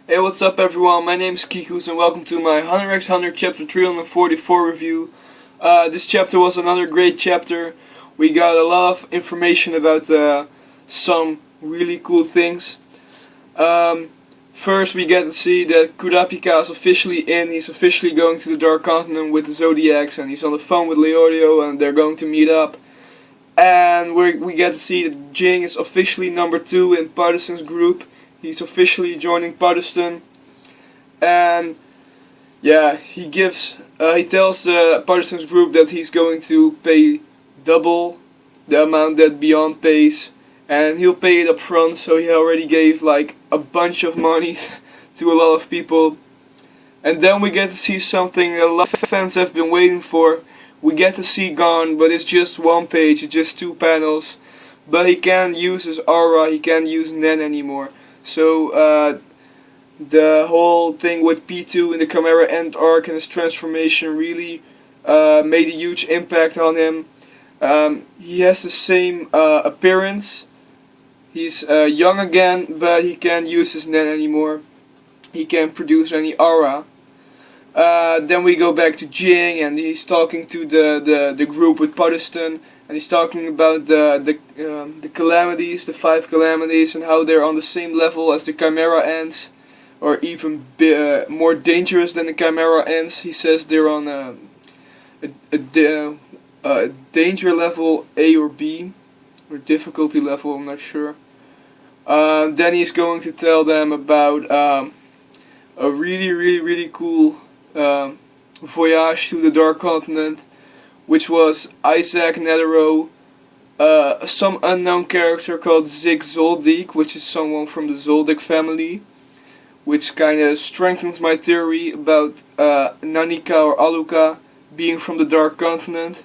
Hey, what's up everyone? My name is Kikus and welcome to my 100x100 chapter 344 review. This chapter was another great chapter. We got a lot of information about some really cool things. First we get to see that Kurapika is officially in. He's officially going to the Dark Continent with the Zodiacs, and he's on the phone with Leorio and they're going to meet up. And we get to see that Jing is officially number 2 in Partisan's group. He's officially joining Partisan, and yeah, he tells the Partisan's group that he's going to pay double the amount that Beyond pays, and he'll pay it up front. So he already gave like a bunch of money to a lot of people. And then we get to see something that a lot of fans have been waiting for. We get to see GON, but it's just one page, it's just 2 panels. But he can't use his aura, he can't use Nen anymore. So the whole thing with P2 in the Chimera End arc and his transformation really made a huge impact on him. He has the same appearance. He's young again, but he can't use his Nen anymore. He can't produce any aura. Then we go back to Jing, and he's talking to the group with Partisan. And he's talking about the calamities, the 5 calamities, and how they're on the same level as the Chimera Ants, or even more dangerous than the Chimera Ants. He says they're on a danger level A or B, or difficulty level, I'm not sure. Then he's going to tell them about a really cool voyage to the Dark Continent, which was Isaac Netero, some unknown character called Zig Zoldyck, which is someone from the Zoldyck family, which kinda strengthens my theory about Nanika or Aluka being from the Dark Continent.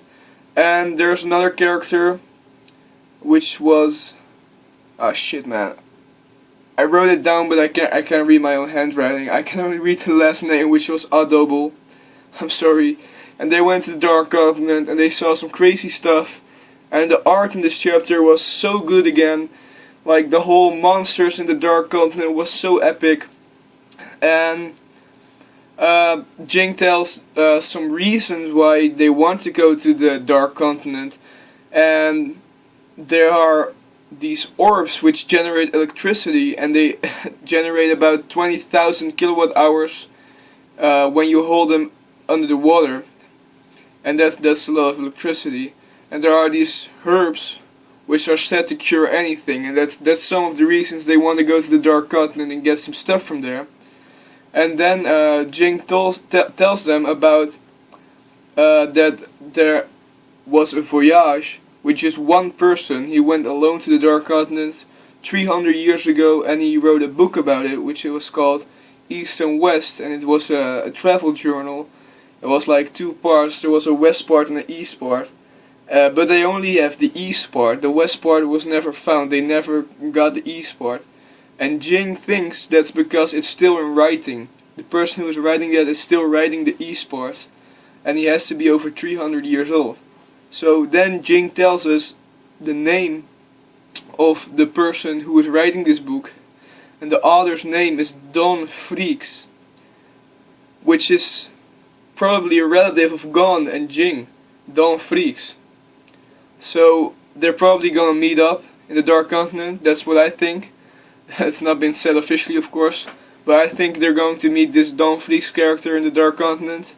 And there's another character, which was... ah shit, man. I wrote it down, but I can't read my own handwriting. I can only read the last name, which was Adobo. I'm sorry. And they went to the Dark Continent and they saw some crazy stuff. And the art in this chapter was so good again. Like, the whole monsters in the Dark Continent was so epic. And Jing tells some reasons why they want to go to the Dark Continent. And there are these orbs which generate electricity, and they generate about 20,000 kilowatt hours when you hold them under the water. And that's a lot of electricity. And there are these herbs which are said to cure anything, and that's some of the reasons they want to go to the Dark Continent and get some stuff from there. And then Jing tells them about that there was a voyage with just one person. He went alone to the Dark Continent 300 years ago, and he wrote a book about it, which was called East and West, and it was a travel journal. It was like 2 parts. There was a west part and an east part, but they only have the east part. The west part was never found. They never got the east part, and Jing thinks that's because it's still in writing. The person who is writing that is still writing the east part, and he has to be over 300 years old. So then Jing tells us the name of the person who is writing this book, and the author's name is Don Freaks, which is probably a relative of GON and Jing, Don Freaks. So they're probably gonna meet up in the Dark Continent. That's what I think. It's not been said officially, of course, but I think they're going to meet this Don Freaks character in the Dark Continent.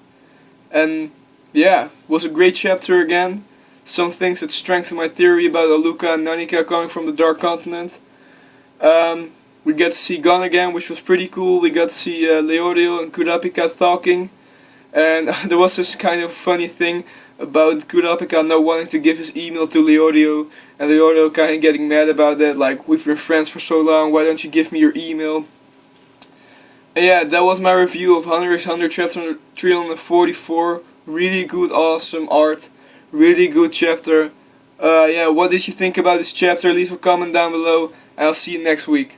And yeah, it was a great chapter again. Some things that strengthen my theory about Aluka and Nanika coming from the Dark Continent. We get to see GON again, which was pretty cool. We got to see Leorio and Kurapika talking. And there was this kind of funny thing about Kurapika not wanting to give his email to Leorio, and Leorio kind of getting mad about that, like, we've been friends for so long, why don't you give me your email? And yeah, that was my review of 100x100 chapter 344. Really good, awesome art, really good chapter. Yeah, what did you think about this chapter? Leave a comment down below, and I'll see you next week.